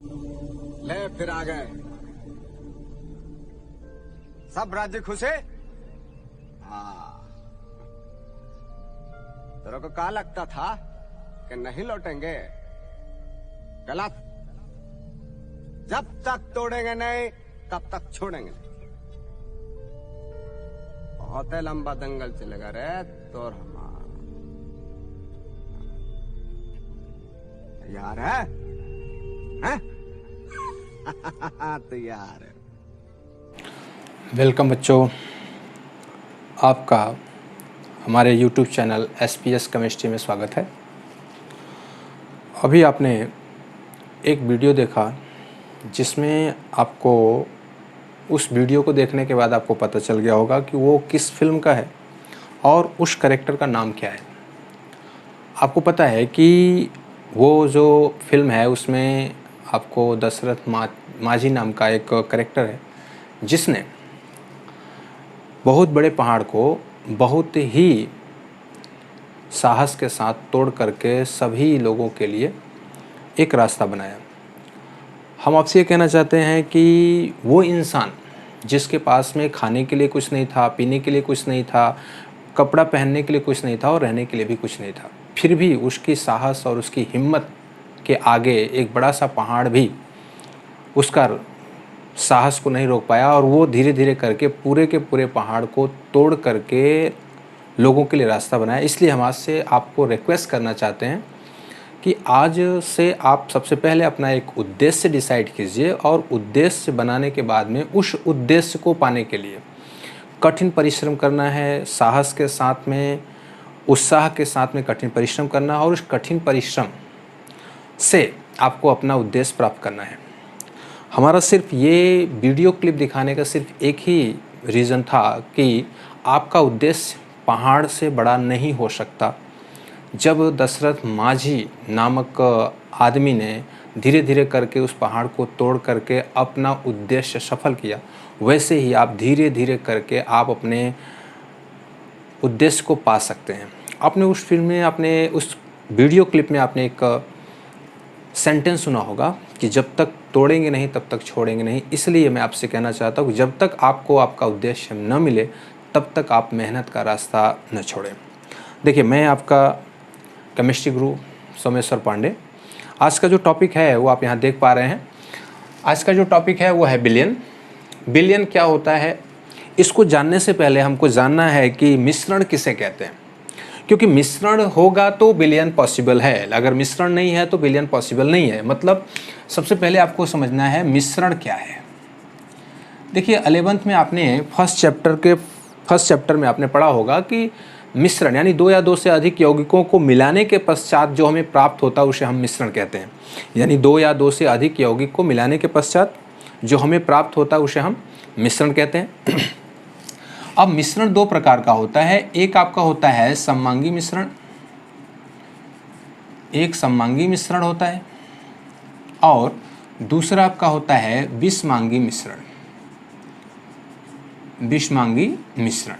ले फिर आ गए सब राज्य खुशे। हाँ, तेरे को क्या लगता था कि नहीं लौटेंगे? गलत। जब तक तोड़ेंगे नहीं तब तक छोड़ेंगे नहीं। बहुत ही लंबा दंगल चलेगा रे तोर हमारा। तैयार है? हैं? तैयार है। वेलकम बच्चों, आपका हमारे YouTube चैनल SPS केमिस्ट्री में स्वागत है। अभी आपने एक वीडियो देखा जिसमें आपको उस वीडियो को देखने के बाद आपको पता चल गया होगा कि वो किस फिल्म का है और उस कैरेक्टर का नाम क्या है। आपको पता है कि वो जो फिल्म है उसमें आपको दशरथ माझी नाम का एक कैरेक्टर है जिसने बहुत बड़े पहाड़ को बहुत ही साहस के साथ तोड़ करके सभी लोगों के लिए एक रास्ता बनाया। हम आपसे ये कहना चाहते हैं कि वो इंसान जिसके पास में खाने के लिए कुछ नहीं था, पीने के लिए कुछ नहीं था, कपड़ा पहनने के लिए कुछ नहीं था और रहने के लिए भी कुछ नहीं था, फिर भी उसकी साहस और उसकी हिम्मत के आगे एक बड़ा सा पहाड़ भी उसका साहस को नहीं रोक पाया और वो धीरे धीरे करके पूरे के पूरे पहाड़ को तोड़ करके लोगों के लिए रास्ता बनाया। इसलिए हम आज से आपको रिक्वेस्ट करना चाहते हैं कि आज से आप सबसे पहले अपना एक उद्देश्य डिसाइड कीजिए और उद्देश्य बनाने के बाद में उस उद्देश्य को पाने के लिए कठिन परिश्रम करना है। साहस के साथ में, उत्साह के साथ में कठिन परिश्रम करना है और उस कठिन परिश्रम से आपको अपना उद्देश्य प्राप्त करना है। हमारा सिर्फ ये वीडियो क्लिप दिखाने का सिर्फ एक ही रीज़न था कि आपका उद्देश्य पहाड़ से बड़ा नहीं हो सकता। जब दशरथ माझी नामक आदमी ने धीरे धीरे करके उस पहाड़ को तोड़ करके अपना उद्देश्य सफल किया, वैसे ही आप धीरे धीरे करके आप अपने उद्देश्य को पा सकते हैं। आपने उस फिल्म में, आपने उस वीडियो क्लिप में आपने एक सेंटेंस सुना होगा कि जब तक तोड़ेंगे नहीं तब तक छोड़ेंगे नहीं। इसलिए मैं आपसे कहना चाहता हूँ कि जब तक आपको आपका उद्देश्य न मिले तब तक आप मेहनत का रास्ता न छोड़ें। देखिए, मैं आपका केमिस्ट्री गुरु सोमेश्वर पांडे। आज का जो टॉपिक है वो आप यहाँ देख पा रहे हैं। आज का जो टॉपिक है वो है बिलियन। बिलियन क्या होता है, इसको जानने से पहले हमको जानना है कि मिश्रण किसे कहते हैं, क्योंकि मिश्रण होगा तो बिलियन पॉसिबल है, अगर मिश्रण नहीं है तो बिलियन पॉसिबल नहीं है। मतलब सबसे पहले आपको समझना है मिश्रण क्या है। देखिए, 11th में आपने फर्स्ट चैप्टर में आपने पढ़ा होगा कि मिश्रण यानी दो या दो से अधिक यौगिकों को मिलाने के पश्चात जो हमें प्राप्त होता है उसे हम मिश्रण कहते हैं। यानी दो या दो से अधिक यौगिक को मिलाने के पश्चात जो हमें प्राप्त होता है उसे हम मिश्रण कहते हैं। अब मिश्रण दो प्रकार का होता है। एक आपका होता है सममांगी मिश्रण, एक सममांगी मिश्रण होता है, और दूसरा आपका होता है विषमांगी मिश्रण। विषमांगी मिश्रण,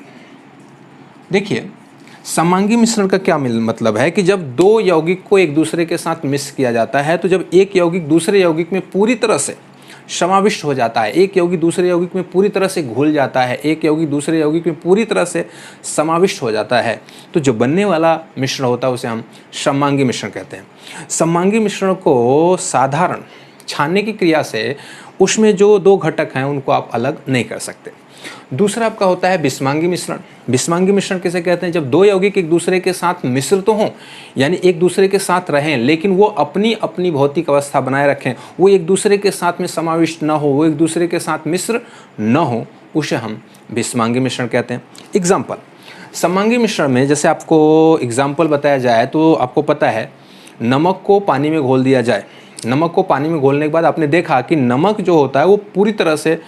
देखिए सममांगी मिश्रण का क्या मतलब है कि जब दो यौगिक को एक दूसरे के साथ मिक्स किया जाता है तो जब एक यौगिक दूसरे यौगिक में पूरी तरह से समाविष्ट हो जाता है, एक यौगिक दूसरे यौगिक में पूरी तरह से घुल जाता है, एक यौगिक दूसरे यौगिक में पूरी तरह से समाविष्ट हो जाता है, तो जो बनने वाला मिश्रण होता है उसे हम सममांगी मिश्रण कहते हैं। सममांगी मिश्रण को साधारण छानने की क्रिया से उसमें जो दो घटक हैं उनको आप अलग नहीं कर सकते। दूसरा आपका होता है विषमांगी मिश्रण। विषमांगी मिश्रण किसे कहते हैं, जब दो यौगिक एक दूसरे के साथ मिश्रित हों, यानी एक दूसरे के साथ रहें लेकिन वो अपनी अपनी भौतिक अवस्था बनाए रखें, वो एक दूसरे के साथ में समाविष्ट न हो, वो एक दूसरे के साथ मिश्र न हो, उसे हम विषमांगी मिश्रण कहते हैं। एग्जाम्पल, सममांगी मिश्रण में जैसे आपको एग्जाम्पल बताया जाए तो आपको पता है नमक को पानी में घोल दिया जाए। नमक को पानी में घोलने के बाद आपने देखा कि नमक जो होता है वो पूरी तरह से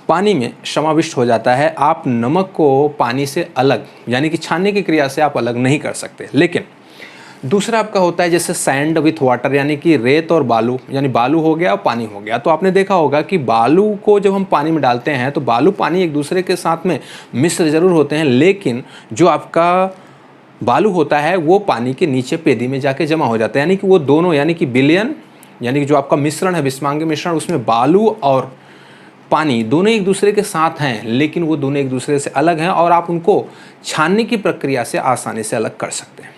पानी में समाविष्ट हो जाता है। आप नमक को पानी से अलग यानी कि छानने की क्रिया से आप अलग नहीं कर सकते। लेकिन दूसरा आपका होता है जैसे सैंड विथ वाटर, यानी कि रेत और बालू, यानी बालू हो गया और पानी हो गया। तो आपने देखा होगा कि बालू को जब हम पानी में डालते हैं तो बालू पानी एक दूसरे के साथ में मिश्र जरूर होते हैं, लेकिन जो आपका बालू होता है वो पानी के नीचे पेदी में जाके जमा हो जाता है। यानी कि वो दोनों, यानी कि बिलियन यानी कि जो आपका मिश्रण है बिस्मांगी मिश्रण, उसमें बालू और पानी दोनों एक दूसरे के साथ हैं, लेकिन वो दोनों एक दूसरे से अलग हैं और आप उनको छानने की प्रक्रिया से आसानी से अलग कर सकते हैं।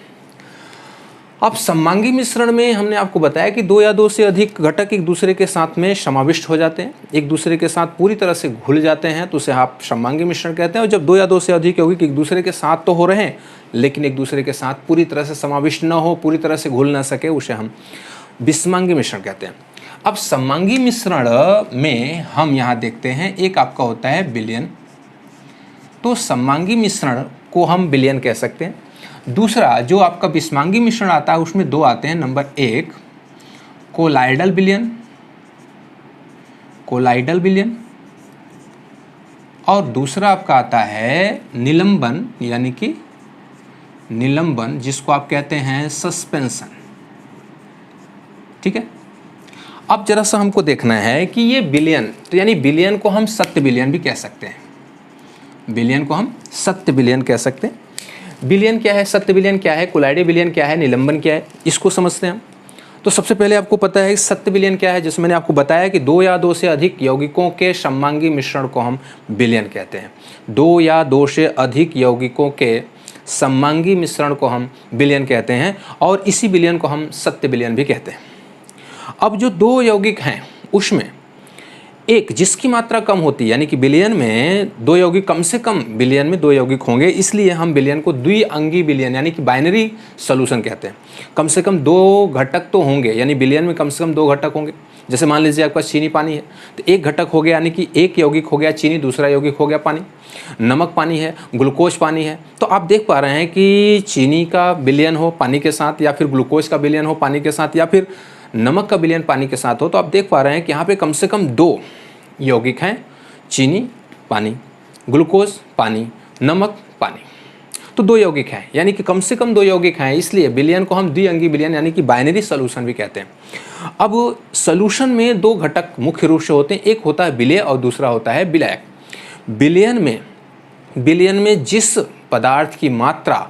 अब सममांगी मिश्रण में हमने आपको बताया कि दो या दो से अधिक घटक एक दूसरे के साथ में समाविष्ट हो जाते हैं, एक दूसरे के साथ पूरी तरह से घुल जाते हैं, तो उसे आप सममांगी मिश्रण कहते हैं। और जब दो या दो से अधिक यौगिक एक दूसरे के साथ तो हो रहे हैं, लेकिन एक दूसरे के साथ पूरी तरह से समाविष्ट न हो, पूरी तरह से घुल ना सके, उसे हम विषमांगी मिश्रण कहते हैं। अब सममांगी मिश्रण में हम यहाँ देखते हैं एक आपका होता है विलयन, तो सममांगी मिश्रण को हम विलयन कह सकते हैं। दूसरा जो आपका विषमांगी मिश्रण आता है उसमें दो आते हैं, नंबर एक कोलाइडल विलयन, कोलाइडल विलयन, और दूसरा आपका आता है निलंबन, यानी कि निलंबन जिसको आप कहते हैं सस्पेंशन। ठीक है, अब जरा सा हमको देखना है कि ये विलयन, तो यानी विलयन को हम सत्य विलयन भी कह सकते हैं, विलयन को हम सत्य विलयन कह सकते हैं। विलयन क्या है, सत्य विलयन क्या है, कोलाइडल विलयन क्या है, निलंबन क्या है, इसको समझते हैं हम। तो सबसे पहले आपको पता है सत्य विलयन क्या है, जैसे मैंने आपको बताया कि दो या दो से अधिक यौगिकों के सममांगी मिश्रण को हम विलयन कहते हैं। दो या दो से अधिक यौगिकों के सममांगी मिश्रण को हम विलयन कहते हैं, और इसी विलयन को हम सत्य विलयन भी कहते हैं। अब जो दो यौगिक हैं उसमें एक जिसकी मात्रा कम होती है, यानी कि विलयन में दो यौगिक कम से कम विलयन में दो यौगिक होंगे, इसलिए हम विलयन को द्विअंगी विलयन यानी कि बाइनरी सॉल्यूशन कहते हैं। कम से कम दो घटक तो होंगे, यानी विलयन में कम से कम दो घटक होंगे। जैसे मान लीजिए आपका चीनी पानी है, तो एक घटक हो गया, यानी कि एक यौगिक हो गया चीनी, दूसरा यौगिक हो गया पानी। नमक पानी है, ग्लूकोज पानी है, तो आप देख पा रहे हैं कि चीनी का विलयन हो पानी के साथ, या फिर ग्लूकोज का विलयन हो पानी के साथ, या फिर नमक का विलयन पानी के साथ हो, तो आप देख पा रहे हैं कि यहाँ पे कम से कम दो यौगिक हैं, चीनी पानी, ग्लूकोज पानी, नमक पानी, तो दो यौगिक हैं, यानी कि कम से कम दो यौगिक हैं, इसलिए विलयन को हम द्विअंगी विलयन यानी कि बाइनरी सॉल्यूशन भी कहते हैं। अब सॉल्यूशन में दो घटक मुख्य रूप से होते हैं, एक होता है विलेय और दूसरा होता है विलायक। विलयन में जिस पदार्थ की मात्रा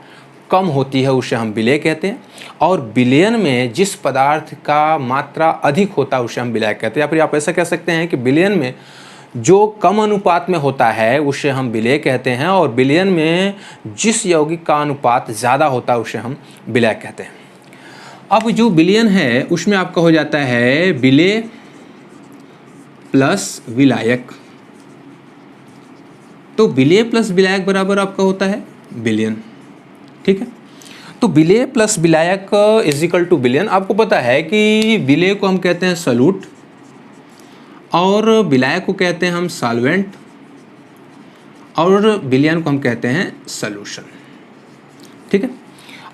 कम होती है उसे हम विलेय कहते हैं, और विलयन में जिस पदार्थ का मात्रा अधिक होता है उसे हम विलायक कहते हैं। या फिर आप ऐसा कह सकते हैं कि विलयन में जो कम अनुपात में होता है उसे हम विलेय कहते हैं, और विलयन में जिस यौगिक का अनुपात ज़्यादा होता है उसे हम विलायक कहते हैं। अब जो विलयन है उसमें आपका हो जाता है विलेय प्लस विलायक, तो विलेय प्लस विलायक बराबर आपका होता है विलयन। ठीक है, तो विलेय प्लस विलायक इज इक्वल टू विलयन। आपको पता है कि विलेय को हम कहते हैं सॉल्यूट और विलायक को कहते हैं हम सॉल्वेंट, और विलयन को हम कहते हैं सॉल्यूशन। ठीक है,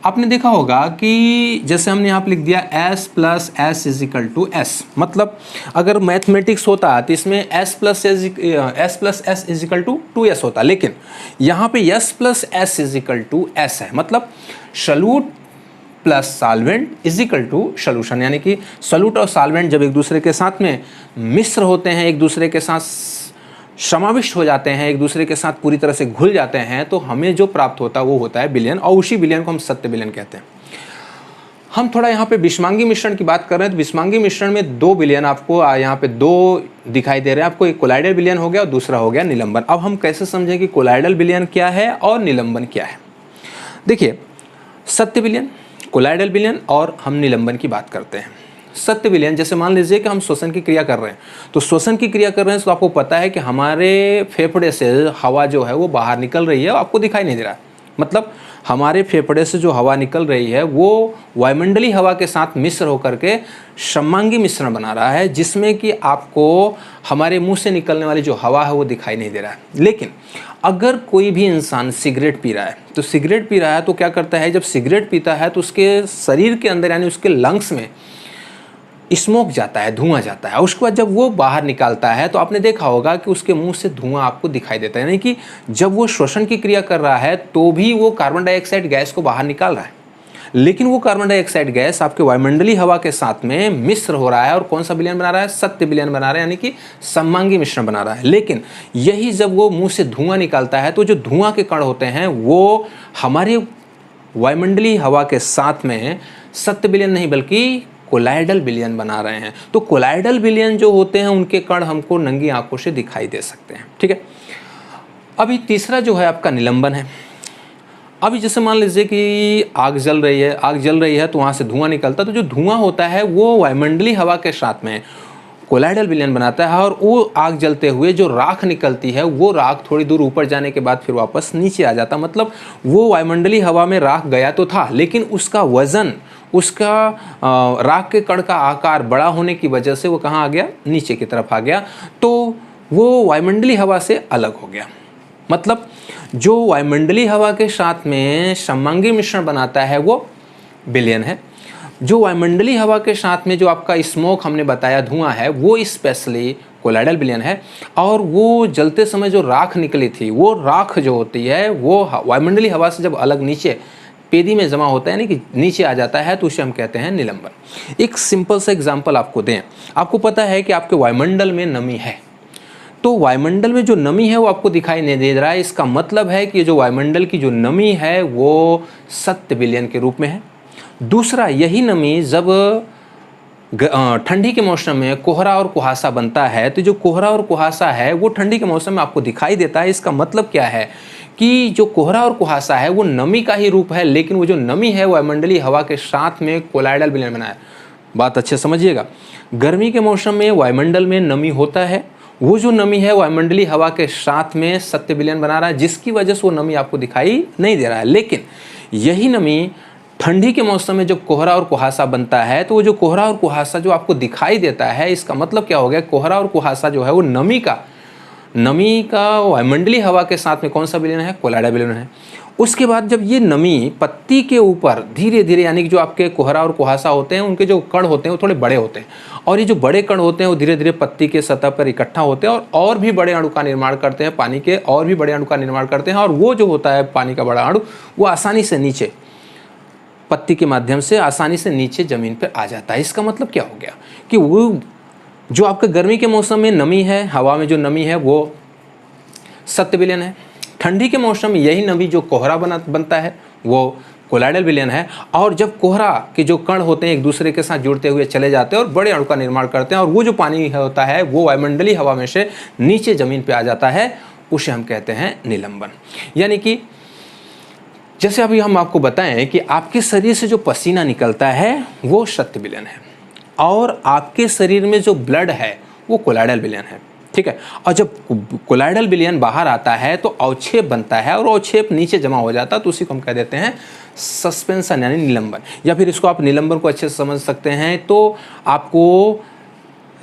आपने देखा होगा कि जैसे हमने यहाँ पे लिख दिया S plus S is equal to S, मतलब अगर मैथमेटिक्स होता तो इसमें S plus S is equal to 2s होता, लेकिन यहाँ पे S plus S is equal to S है, मतलब solute plus solvent is equal to solution. यानी कि सॉल्यूट और सॉल्वेंट जब एक दूसरे के साथ में मिश्र होते हैं, एक दूसरे के साथ समाविष्ट हो जाते हैं, एक दूसरे के साथ पूरी तरह से घुल जाते हैं, तो हमें जो प्राप्त होता है वो होता है विलयन, और उसी विलयन को हम सत्य विलयन कहते हैं। हम थोड़ा यहाँ पे विषमांगी मिश्रण की बात कर रहे हैं, तो विषमांगी मिश्रण में दो विलयन आपको यहाँ पे दो दिखाई दे रहे हैं आपको, एक कोलाइडल विलयन हो गया और दूसरा हो गया निलंबन। अब हम कैसे समझें कि कोलाइडल विलयन क्या है और निलंबन क्या है। देखिए, सत्य विलयन, कोलाइडल विलयन और हम निलंबन की बात करते हैं। सत्य विलयन, जैसे मान लीजिए कि हम श्वसन की क्रिया कर रहे हैं, तो श्वसन की क्रिया कर रहे हैं तो आपको पता है कि हमारे फेफड़े से हवा जो है वो बाहर निकल रही है, आपको दिखाई नहीं दे रहा है। मतलब हमारे फेफड़े से जो हवा निकल रही है वो वायुमंडलीय हवा के साथ मिश्र होकर के सममांगी मिश्रण बना रहा है, जिसमें कि आपको हमारे मुंह से निकलने वाली जो हवा है वो दिखाई नहीं दे रहा है। लेकिन अगर कोई भी इंसान सिगरेट पी रहा है, तो सिगरेट पी रहा है तो क्या करता है, जब सिगरेट पीता है तो उसके शरीर के अंदर यानी उसके लंग्स में स्मोक जाता है, धुआं जाता है। उसके बाद जब वो बाहर निकालता है तो आपने देखा होगा कि उसके मुंह से धुआं आपको दिखाई देता है, यानी कि जब वो श्वसन की क्रिया कर रहा है तो भी वो कार्बन डाइऑक्साइड गैस को बाहर निकाल रहा है, लेकिन वो कार्बन डाइऑक्साइड गैस आपके वायुमंडलीय हवा के साथ में मिश्र हो रहा है, और कौन सा विलयन बना रहा है, सत्य विलयन बना रहा है, यानी कि सममांगी मिश्रण बना रहा है। लेकिन यही जब वो मुँह से धुआं निकालता है तो जो धुआं के कण होते हैं वो हमारे वायुमंडलीय हवा के साथ में सत्य विलयन नहीं बल्कि कोलाइडल विलयन बना रहे हैं। तो कोलाइडल विलयन जो होते हैं उनके कण हमको नंगी आंखों से दिखाई दे सकते हैं, ठीक है। अभी तीसरा जो है आपका निलंबन है। अभी जैसे मान लीजिए कि आग जल रही है तो वहाँ से धुआं निकलता है, तो जो धुआं होता है वो वायुमंडलीय हवा के साथ में कोलाइडल विलयन बनाता है, और वो आग जलते हुए जो राख निकलती है वो राख थोड़ी दूर ऊपर जाने के बाद फिर वापस नीचे आ जाता। मतलब वो वायुमंडलीय हवा में राख गया तो था, लेकिन उसका वजन, उसका राख के कण का आकार बड़ा होने की वजह से वो कहाँ आ गया, नीचे की तरफ आ गया, तो वो वायुमंडलीय हवा से अलग हो गया। मतलब जो वायुमंडलीय हवा के साथ में समंगी मिश्रण बनाता है वो विलयन है। जो वायुमंडलीय हवा के साथ में जो आपका स्मोक हमने बताया, धुआं है, वो स्पेशली कोलाइडल विलयन है। और वो जलते समय जो राख निकली थी, वो राख जो होती है वो वायुमंडलीय हवा से जब अलग नीचे पेदी में जमा होता है, यानी कि नीचे आ जाता है, तो उसे हम कहते हैं निलंबन। एक सिंपल सा एग्जाम्पल आपको दें। आपको पता है कि आपके वायुमंडल में नमी है, तो वायुमंडल में जो नमी है वो आपको दिखाई नहीं दे रहा है। इसका मतलब है कि जो वायुमंडल की जो नमी है वो सत्य विलयन के रूप में है। दूसरा, यही नमी जब ठंडी के मौसम में कोहरा और कुहासा बनता है, तो जो कोहरा और कुहासा है वो ठंडी के मौसम में आपको दिखाई देता है। इसका मतलब क्या है कि जो कोहरा और कुहासा है वो नमी का ही रूप है, लेकिन वो जो नमी है वायुमंडलीय हवा के साथ में कोलाइडल विलयन बनाया। बात अच्छे समझिएगा। गर्मी के मौसम में वायुमंडल में नमी होता है, वो जो नमी है वायुमंडलीय हवा के साथ में सत्य विलयन बना रहा है, जिसकी वजह से वो नमी आपको दिखाई नहीं दे रहा है। लेकिन यही नमी ठंडी के मौसम में जब कोहरा और कुहासा बनता है, तो वो जो कोहरा और कुहासा जो आपको दिखाई देता है, इसका मतलब क्या हो गया, कोहरा और कुहासा जो है वो नमी का वायुमंडलीय हवा के साथ में कौन सा विलयन है, कोलाइडल विलयन है। उसके बाद जब ये नमी पत्ती के ऊपर धीरे धीरे, यानी कि जो आपके कोहरा और कुहासा होते हैं उनके जो कण होते हैं वो थोड़े बड़े होते हैं, और ये जो बड़े कण होते हैं वो धीरे धीरे पत्ती के सतह पर इकट्ठा होते हैं और भी बड़े अणु का निर्माण करते हैं, पानी के और भी बड़े अणु का निर्माण करते हैं। और वो जो होता है पानी का बड़ा अणु, वो आसानी से नीचे पत्ती के माध्यम से आसानी से नीचे जमीन पर आ जाता है। इसका मतलब क्या हो गया कि वो जो आपके गर्मी के मौसम में नमी है, हवा में जो नमी है वो सत्य विलयन है। ठंडी के मौसम में यही नमी जो कोहरा बनता है वो कोलाइडल विलयन है। और जब कोहरा के जो कण होते हैं एक दूसरे के साथ जुड़ते हुए चले जाते हैं और बड़े अणु का निर्माण करते हैं, और वो जो पानी होता है वो वायुमंडलीय हवा में से नीचे जमीन पे आ जाता है, उसे हम कहते हैं निलंबन। यानी कि जैसे अभी हम आपको बताएं कि आपके शरीर से जो पसीना निकलता है वो सत्य विलयन है, और आपके शरीर में जो ब्लड है वो कोलाइडल विलयन है, ठीक है। और जब कोलाइडल विलयन बाहर आता है तो अवक्षेप बनता है, और अवक्षेप नीचे जमा हो जाता है, तो उसी को हम कह देते हैं सस्पेंशन यानी निलंबन। या फिर इसको आप निलंबन को अच्छे से समझ सकते हैं तो आपको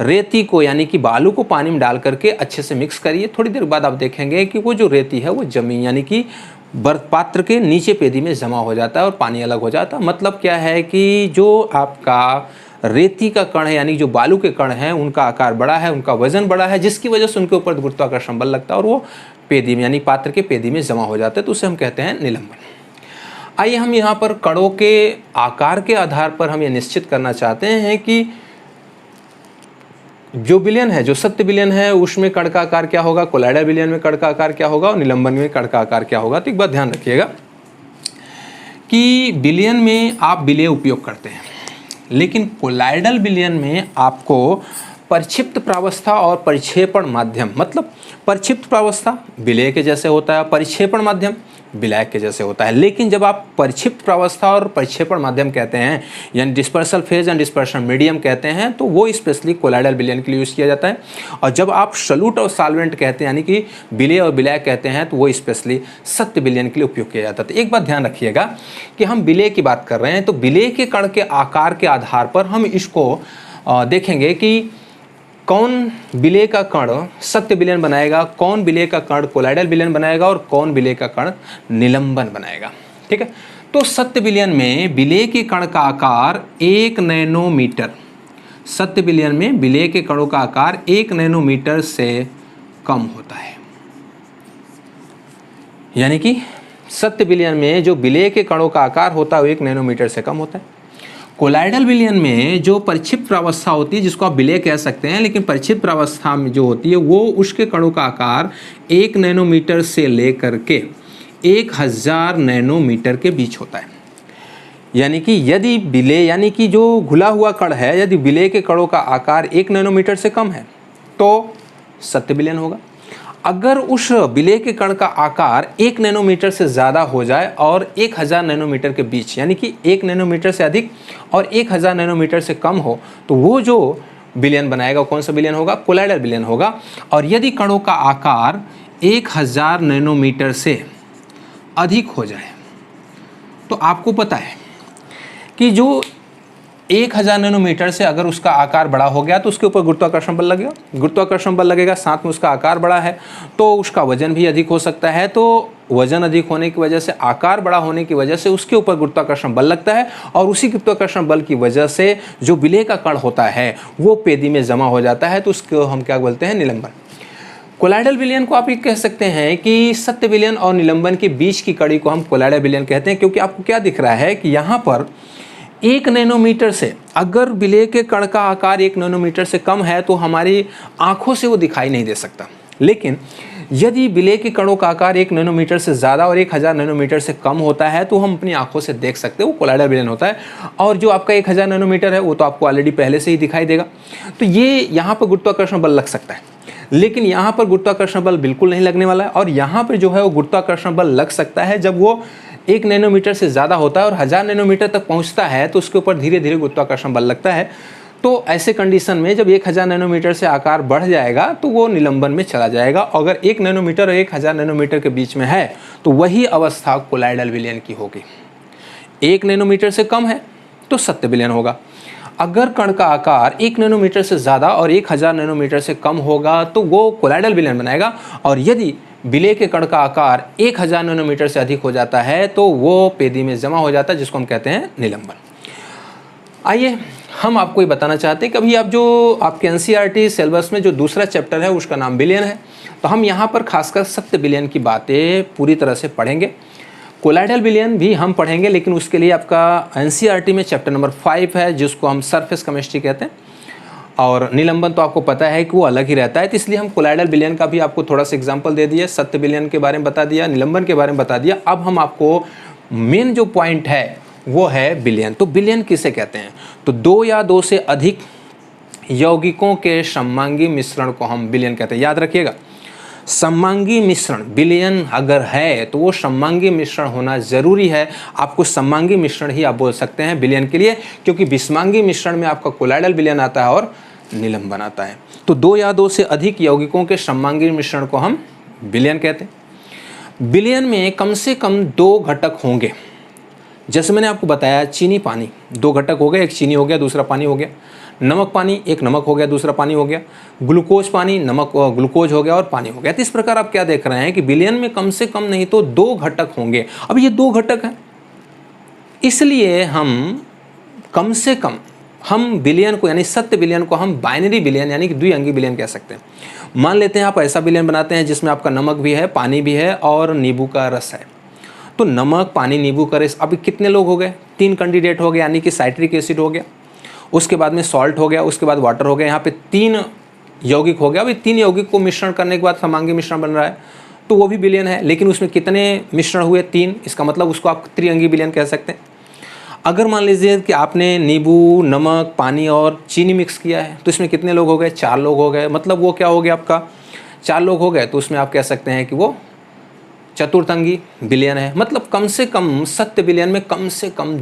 रेती को यानी कि बालू को पानी में डाल करके अच्छे से मिक्स करिए। थोड़ी देर बाद आप देखेंगे कि वो जो रेती है वो जमीन यानी कि बर्फ पात्र के नीचे पेदी में जमा हो जाता है और पानी अलग हो जाता है। मतलब क्या है कि जो आपका रेती का कण है यानी जो बालू के कण हैं उनका आकार बड़ा है, उनका वजन बड़ा है, जिसकी वजह से उनके ऊपर गुरुत्वाकर्षण बल लगता है और वो पेदी में यानी पात्र के पेदी में जमा हो जाते हैं, तो उसे हम कहते हैं निलंबन। आइए हम यहाँ पर कणों के आकार के आधार पर हम ये निश्चित करना चाहते हैं कि जो विलयन है, जो सत्य विलयन है, उसमें कण का आकार क्या होगा, कोलाइडल विलयन में कण का आकार क्या होगा और निलंबन में कण का आकार क्या होगा। तो एक बात ध्यान रखिएगा कि विलयन में आप विलेय उपयोग करते हैं, लेकिन कोलाइडल विलयन में आपको परिक्षिप्त प्रावस्था और परिक्षेपण माध्यम, मतलब परिक्षिप्त प्रावस्था विलेय के जैसे होता है, परिक्षेपण माध्यम विलायक के जैसे होता है। लेकिन जब आप परिक्षिप्त प्रावस्था और परिक्षेपण माध्यम कहते हैं यानी dispersal phase and dispersion medium कहते हैं, तो वो स्पेशली कोलाइडल विलयन के लिए यूज़ किया जाता है। और जब आप सॉल्यूट और सॉल्वेंट कहते हैं यानी कि विलेय और विलायक कहते हैं, तो वो स्पेशली सत्य विलयन के लिए उपयोग किया जाता है। तो एक बात ध्यान रखिएगा कि हम विलेय की बात कर रहे हैं, तो विलेय के कण के आकार के आधार पर हम इसको देखेंगे कि कौन विलेय का कण सत्य विलयन बनाएगा, कौन विलेय का कण कोलाइडल विलयन बनाएगा और कौन विलेय का कण निलंबन बनाएगा, ठीक है। तो सत्य विलयन में विलेय के कण का आकार 1 नैनोमीटर, सत्य विलयन में विलेय के कणों का आकार 1 नैनोमीटर से कम होता है। यानी कि सत्य विलयन में जो विलेय के कणों का आकार होता है वो 1 नैनोमीटर से कम होता है। कोलाइडल विलयन में जो परिक्षिप्त प्रावस्था होती है, जिसको आप विलेय कह सकते हैं, लेकिन परिक्षिप्त प्रावस्था में जो होती है वो उसके कणों का आकार 1 नैनोमीटर से लेकर के 1000 नैनोमीटर के बीच होता है। यानी कि यदि विलेय यानी कि जो घुला हुआ कण है, यदि विलेय के कणों का आकार 1 नैनोमीटर से कम है तो सत्य विलयन होगा। अगर उस विलेय के कण का आकार 1 नैनोमीटर से ज़्यादा हो जाए और 1000 नैनोमीटर के बीच, यानी कि 1 नैनोमीटर से अधिक और 1000 नैनोमीटर से कम हो, तो वो जो विलयन बनाएगा कौन सा विलयन होगा? कोलाइडल विलयन होगा। और यदि कणों का आकार 1000 नैनोमीटर से अधिक हो जाए तो आपको पता है कि जो 1000 नैनोमीटर से अगर उसका आकार बड़ा हो गया तो उसके ऊपर गुरुत्वाकर्षण बल लगेगा, गुरुत्वाकर्षण बल लगेगा, साथ में उसका आकार बड़ा है तो उसका वजन भी अधिक हो सकता है। तो वजन अधिक होने की वजह से, आकार बड़ा होने की वजह से उसके ऊपर गुरुत्वाकर्षण बल लगता है और उसी गुरुत्वाकर्षण बल की वजह से जो विलेय का कण होता है वो पेदी में जमा हो जाता है, तो उसको हम क्या बोलते हैं? निलंबन। कोलाइडल विलयन को आप ये कह सकते हैं कि सत्य विलयन और निलंबन के बीच की कड़ी को हम कोलाइडल विलयन कहते हैं, क्योंकि आपको क्या दिख रहा है कि यहाँ पर 1 नैनोमीटर से, अगर विलेय के कण का आकार 1 नैनोमीटर से कम है तो हमारी आंखों से वो दिखाई नहीं दे सकता। लेकिन यदि विलेय के कणों का आकार 1 नैनोमीटर से ज़्यादा और 1000 नैनोमीटर से कम होता है तो हम अपनी आंखों से देख सकते हैं, वो कोलाइडल विलयन होता है। और जो आपका 1000 नैनोमीटर है वो तो आपको ऑलरेडी पहले से ही दिखाई देगा। तो ये यहाँ पर गुरुत्वाकर्षण बल लग सकता है, लेकिन यहाँ पर गुरुत्वाकर्षण बल बिल्कुल नहीं लगने वाला है। और यहाँ पर जो है वो गुरुत्वाकर्षण बल लग सकता है जब वो 1 नैनोमीटर से ज़्यादा होता है और 1000 नैनोमीटर तक पहुँचता है तो उसके ऊपर धीरे धीरे गुरुत्वाकर्षण बल लगता है। तो ऐसे कंडीशन में जब 1000 नैनोमीटर से आकार बढ़ जाएगा तो वो निलंबन में चला जाएगा। अगर 1 नैनोमीटर और 1000 नैनोमीटर के बीच में है तो वही अवस्था कोलाइडल विलयन की होगी। 1 नैनोमीटर से कम है तो सत्य विलयन होगा। अगर कण का आकार 1 नैनोमीटर से ज़्यादा और 1000 नैनोमीटर से कम होगा तो वो कोलाइडल विलयन बनाएगा। और यदि विलेय के कण का आकार 1000 नैनोमीटर से अधिक हो जाता है तो वो पेदी में जमा हो जाता है, जिसको हम कहते हैं निलंबन। आइए हम आपको ये बताना चाहते हैं कि अभी आप जो आपके एनसीईआरटी सिलेबस में जो दूसरा चैप्टर है उसका नाम विलयन है, तो हम यहाँ पर खासकर सत्य विलयन की बातें पूरी तरह से पढ़ेंगे। कोलाइडल विलयन भी हम पढ़ेंगे, लेकिन उसके लिए आपका एनसीईआरटी में चैप्टर नंबर 5 है जिसको हम सरफेस केमिस्ट्री कहते हैं। और निलंबन तो आपको पता है कि वो अलग ही रहता है, तो इसलिए हम कोलाइडल विलयन का भी आपको थोड़ा सा एग्जाम्पल दे दिया, सत्य विलयन के बारे में बता दिया, निलंबन के बारे में बता दिया। अब हम आपको मेन जो पॉइंट है वो है विलयन। तो विलयन किसे कहते हैं? तो 2 या 2 से अधिक यौगिकों के सममांगी मिश्रण को हम विलयन कहते हैं। याद रखिएगा, सममांगी मिश्रण विलयन अगर है तो वो सममांगी मिश्रण होना जरूरी है। आपको सममांगी मिश्रण ही आप बोल सकते हैं विलयन के लिए, क्योंकि विषमांगी मिश्रण में आपका कोलाइडल विलयन आता है और निलंबन आता है। तो 2 या 2 से अधिक यौगिकों के सममांगी मिश्रण को हम विलयन कहते हैं। विलयन में कम से कम 2 घटक होंगे। जैसे मैंने आपको बताया, चीनी पानी 2 घटक हो गए, एक चीनी हो गया, दूसरा पानी हो गया। नमक पानी, एक नमक हो गया, दूसरा पानी हो गया। ग्लूकोज पानी, नमक ग्लूकोज हो गया और पानी हो गया। तो इस प्रकार आप क्या देख रहे हैं कि विलयन में कम से कम नहीं तो 2 घटक होंगे। अब ये 2 घटक हैं, इसलिए हम कम से कम हम विलयन को यानी सत्य विलयन को हम बाइनरी विलयन यानी कि द्विअंगी विलयन कह सकते हैं। मान लेते हैं आप ऐसा विलयन बनाते हैं जिसमें आपका नमक भी है, पानी भी है और नींबू का रस है। तो नमक, पानी, नींबू का रस, अभी कितने लोग हो गए? 3 कैंडिडेट हो गए, यानी कि साइट्रिक एसिड हो गया, उसके बाद में सॉल्ट हो गया, उसके बाद वाटर हो गया। यहाँ पे 3 यौगिक हो गया। अभी 3 यौगिक को मिश्रण करने के बाद समांगी मिश्रण बन रहा है, तो वो भी विलयन है। लेकिन उसमें कितने मिश्रण हुए? 3। इसका मतलब उसको आप त्रिअंगी विलयन कह सकते हैं। अगर मान लीजिए कि आपने नींबू, नमक, पानी और चीनी मिक्स किया है तो इसमें कितने लोग हो गए? 4 लोग हो गए। मतलब वो क्या हो गया आपका? 4 लोग हो गए, तो उसमें आप कह सकते हैं कि वो चतुर्थंगी विलयन है। मतलब कम से कम सत्य विलयन में कम से कम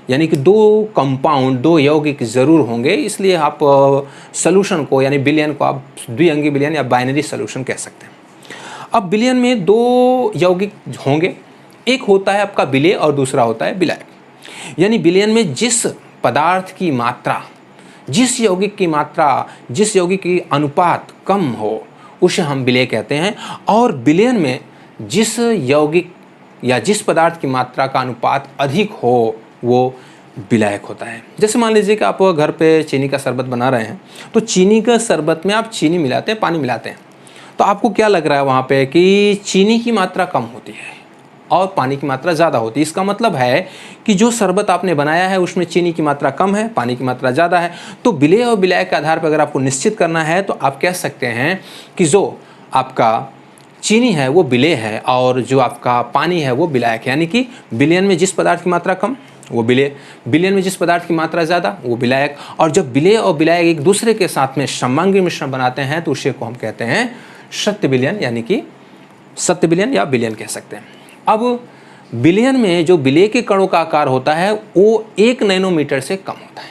यानी कि 2 कंपाउंड, 2 यौगिक जरूर होंगे। इसलिए आप सॉल्यूशन को यानी विलयन को आप द्विअंगी विलयन या बाइनरी सॉल्यूशन कह सकते हैं। अब विलयन में 2 यौगिक होंगे, एक होता है आपका विलेय और दूसरा होता है विलायक। यानी विलयन में जिस पदार्थ की मात्रा, जिस यौगिक की मात्रा, जिस यौगिक की अनुपात कम हो उसे हम विलेय कहते हैं। और विलयन में जिस यौगिक या जिस पदार्थ की मात्रा का अनुपात अधिक हो वो विलायक होता है। जैसे मान लीजिए कि आप घर पे चीनी का शरबत बना रहे हैं, तो चीनी का शरबत में आप चीनी मिलाते हैं, पानी मिलाते हैं, तो आपको क्या लग रहा है वहाँ पे कि चीनी की मात्रा कम होती है और पानी की मात्रा ज़्यादा होती है। इसका मतलब है कि जो शरबत आपने बनाया है उसमें चीनी की मात्रा कम है, पानी की मात्रा ज़्यादा है। तो विलेय और विलायक के आधार पर अगर आपको निश्चित करना है तो आप कह सकते हैं कि जो आपका चीनी है वो विलेय है और जो आपका पानी है वो विलायक है। यानी कि विलयन में जिस पदार्थ की मात्रा कम वो विलेय। विलयन में जिस पदार्थ की मात्रा ज़्यादा वो विलायक। और जब विलेय और विलायक एक दूसरे के साथ में सममांगी मिश्रण बनाते हैं तो उसे को हम कहते हैं सत्य विलयन, यानी कि सत्य विलयन या विलयन कह सकते हैं। अब विलयन में जो विलेय के कणों का आकार होता है वो 1 नैनोमीटर से कम होता है,